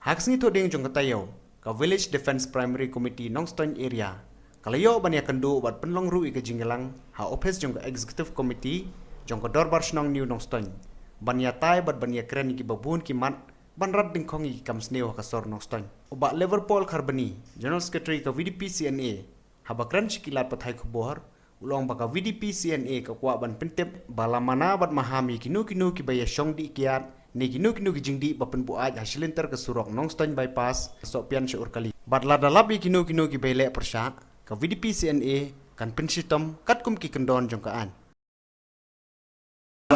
Haksni to ding jong katayo ka Village Defense Primary Committee Nongstoin area. Kalayo bania kendu bat penlong ru ika jingelang ha office jong ka Executive Committee jong ka dorbar shnong new Nongstoin. Bania tai bat bania kren ki babun ki mat ban rat ding kongi kam sneo ka sor Nongstoin. Uba Liverpool Kharbani General Secretary ka VDP CNA haba kren shikilat pathai khubor ulong baka VDP CNA ka kwa ban pentep bala mana bat mahami kinu ki baya shong di kiat ni kinu ki jingdi bapen buaj hasilinter ke surok Nongstoin bypass sopian syur kali badla dalabi kinu ki bele persya ka VDP CNA kan pensitom katkum ki kendon jongkaan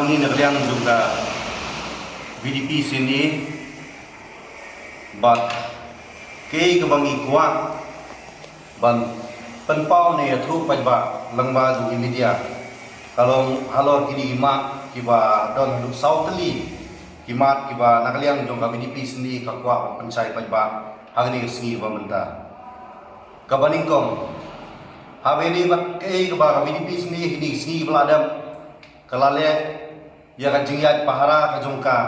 ini nakaliang juga VDP CNA bat kei kebangi kuat ban penpau ne thu pajba langba du media kalau halor kini mak kiba don du sauteli kimat kiba nakaliang jong kami VDP CNA kakwa pensai pajba hagni singi ba menta kabaningkom habeni bat kei keba VDP CNA hini singi beladam kalale ya kajingyat pahara kajongka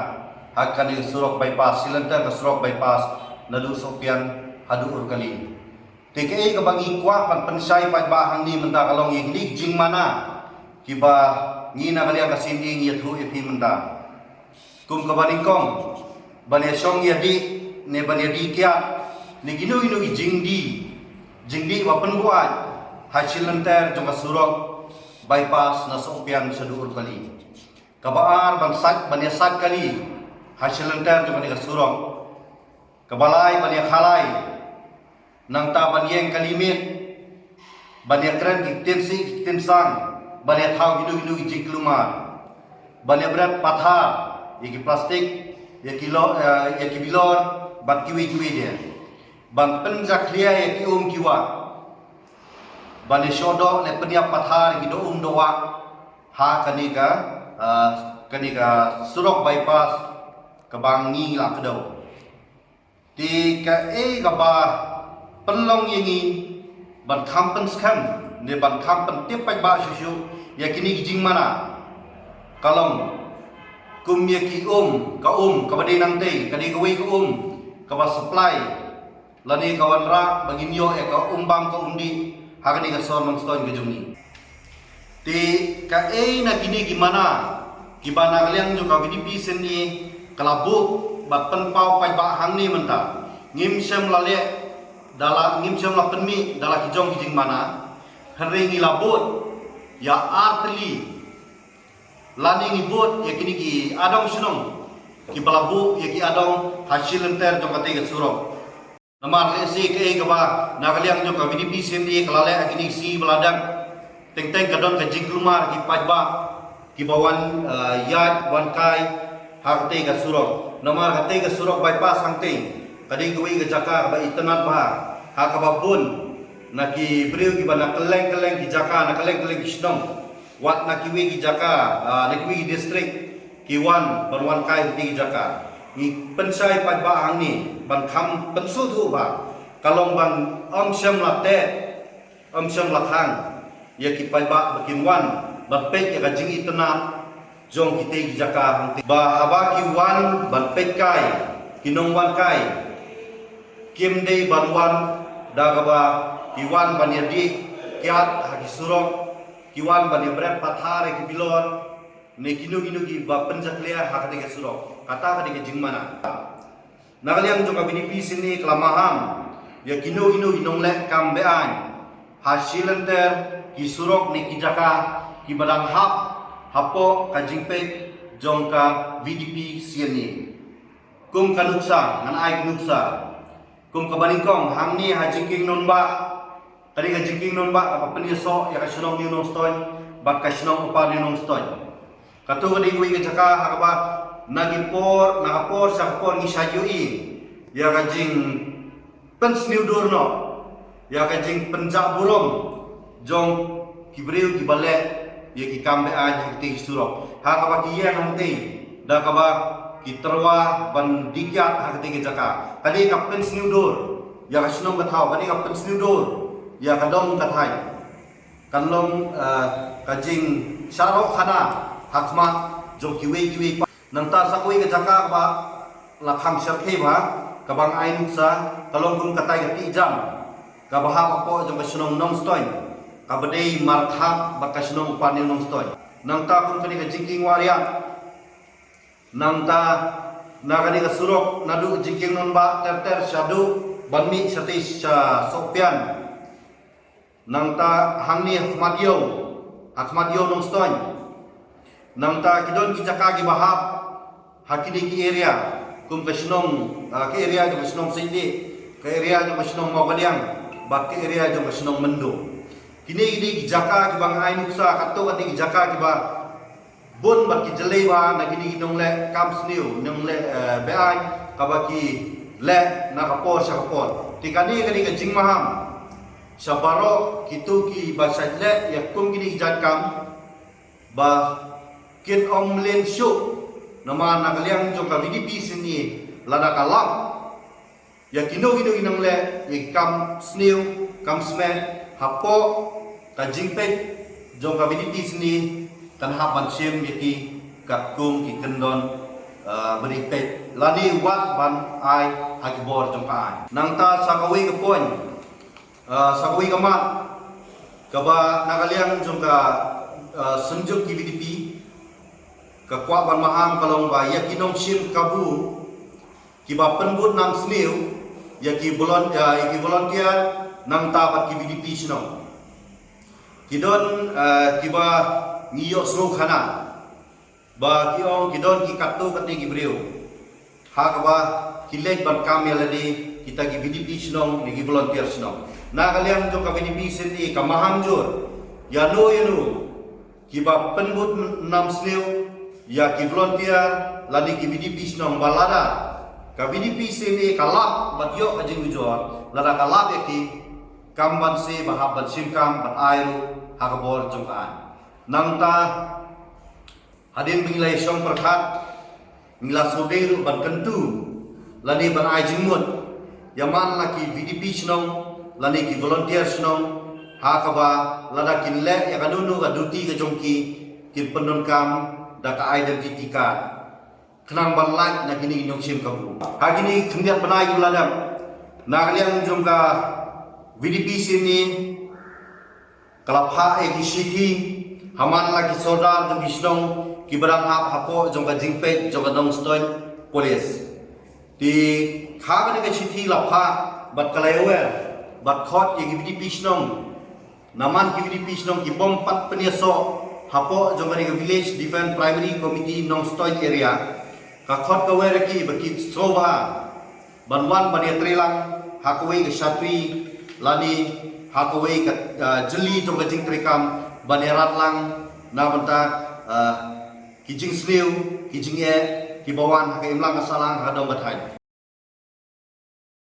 akan di surok bypass silenter ke surok bypass nadu sopian hadu urkali TKI kebangi kuah pan pensai pajba hang ni menta kalong yang ni jing mana kiba ngina kali ka sindi ngi thu epi menta kum kabaningkom bane song ya di ne bane di kya ne ginu jingdi wapen buat hasilenter jong surok bypass na sopian sadu urkali kabaar bansat bane sat kali hasilenter jong ka surok kabalai bane khalai nang ta banyeng kalimit banya keren ki tensang banya thau gidu jikluma banya berat pathar yaki plastik yaki bilor bat kiwi dia bang penjak lia yaki kiwa banya shodok ne peniap pathar gido doa ha kanika surok bypass kebangi la kedau ti ka gaba penlong yengi ban kampen skam ne ban kampen tip pajba susu yakini jing mana kalong kum yaki ka badai nangte kadi gawe ka ba supply lani kawan ra bagi nyo ka bang ka undi hagani ka son Nongstoin ke jumni ti ka na kini gimana kibana kalian jo ka VDP CNA kalabuk bat penpau pajba hang ni menta ngim sem lale dalam ngimsem la penmi dalam kijong kijing mana heringi labut ya artli lani ngibut ya kini ki adong sunong ki balabu ya ki adong hasil enter jong kate surok namar lesi ke ba nakaliang jong ka VDP CNA kalale kini si beladang teng kadon ka jingklumar ki pajba ki bawan yad wan kai harte ka surok namar harte ka surok bypass hangte kadang gue ke Jaka ba itenat ba hakababun naki beriu ki bana keleng ki Jaka na keleng ki Shnong wat naki we ki Jaka naki we district ki wan banwan kai ki Jaka ni pensai pajba hang ni ban kham pensu thu ba kalong ban syam late syam lakhang ya ki pajba bakin wan ban pet ya jing itenat jong ki Jaka hang ba aba ki wan ban pet kai kinong wan kai kim dei banwan dagaba kiwan banyadi kiat hagi surok kiwan banya berat pathare ki bilor ne kinu ki ba penjaklia hakate ke surok kata ke jingmana nagaliang joka VDP CNA kelamaham ya kinu inong lek kambean hasilenter ki surok ne ki Jaka ki badang hap hapo kajingpe jongka VDP CNA kum kanuksa ngan ai kanuksa kum kabaningkong hamni hajingking nonba tadi hajingking nonba apa penyeso ya kasunong ni Nongstoin bat kasunong upar ni Nongstoin katu kadi gue ke Jaka hakaba nagapor sakapor ni sajui ya kajing pensniudur no ya kajing penjak burom jong kibriu kibale ya ki kambe aja ti surok hakaba kiya nanti dakaba kiterwa ban dikyat hakati ke Jaka kadi kapten sniudur ya kasunong kathau kadi kapten sniudur ya kadong kathai kanlong kajing syarok khana hakma jong kiwe nang ta sakui ke Jaka ba lakham syakhe ba kabang ai nuksa kalong kum katai gati jam kabahap apo jong kasunong nong stoy kabadei markhap bakasunong pani nong stoy nang ta kum kani ka jingking waria nang ta nagani ka surok nadu jingking non ba ter syadu banmi satis sopian nang ta hangni Ahmad Yo nong stoy nang ta kidon kijaka gi bahap hakini ki area kum kasunong ke area jong kasunong sindi ke area jong kasunong mogaliang bak ke area jong kasunong mendo kini kijaka ki bang ai nuksa kato kati kijaka ki ba bon bat ki jelei ba na kini nong le kam sniu nong le beai kabaki le na kapor sa kapor tikani kani ka jing maham sabaro kitu ki basai le yakum kini jakam ba kin om len shu nama nakaliang jong ka VDP sini lada kalam ya kino inang le kam sniu kam sme hapo ka jingpet jong ka VDP sini kan hapan sim yaki kakum ki kendon beripet lani wat ban ai hakibor jong ka ai nang ta sakawi ka poin sakawi ka mat kaba nakaliang jong ka senjuk ki VDP ka kwa ban maham kalong ba yakinong sim kabu kiba penbut nang sniu yaki volunteer nang tapat ki VDP sino kidon kiba ngiyo sro khana ba kiong kidon ki katu kati ki breu ha ba kilek ban kameladi kita ki VDP sino ni ki volunteer sino na kalian jo ka VDP sini ka maham jur yanu kiba penbut nam sniu ya ki volunteer ladi ki VDP sino balada ka VDP sini kalap batyo kajing ujor lada kalap yaki kamban se bahaban simkam bat airu hakabor jongkaan nang ta hadin bingilai syong perkhat ngila soberu ban kentu lani ban ai jingmut yaman laki VDP snong lani ki volunteer snong hakaba lada kinle ya kanunu ka duti ka jongki kin penon kam da ka identity card kenang ban like na kini inyong sim kabu hagini kendiat banai uladam na kaliang jongka VDP sini kalapha ekisiti haman lagi sodar jong bisnong kibarang hap hapo jong ka jingpet jong ka nong stoy police di khagani ka chiti lapha bat kalayowe bat khot ye VDP snong naman ki VDP snong ki bom pat peniaso hapo jong ka village defense primary committee nong stoy area ka khot ka wereki bakit soba banwan bania trelang hakwe ka shatri lani hakwe ka jeli jong ka jing trikam banerat lang na banta kijing sliu kijing e kibawan ka imlang asalang hadong bathai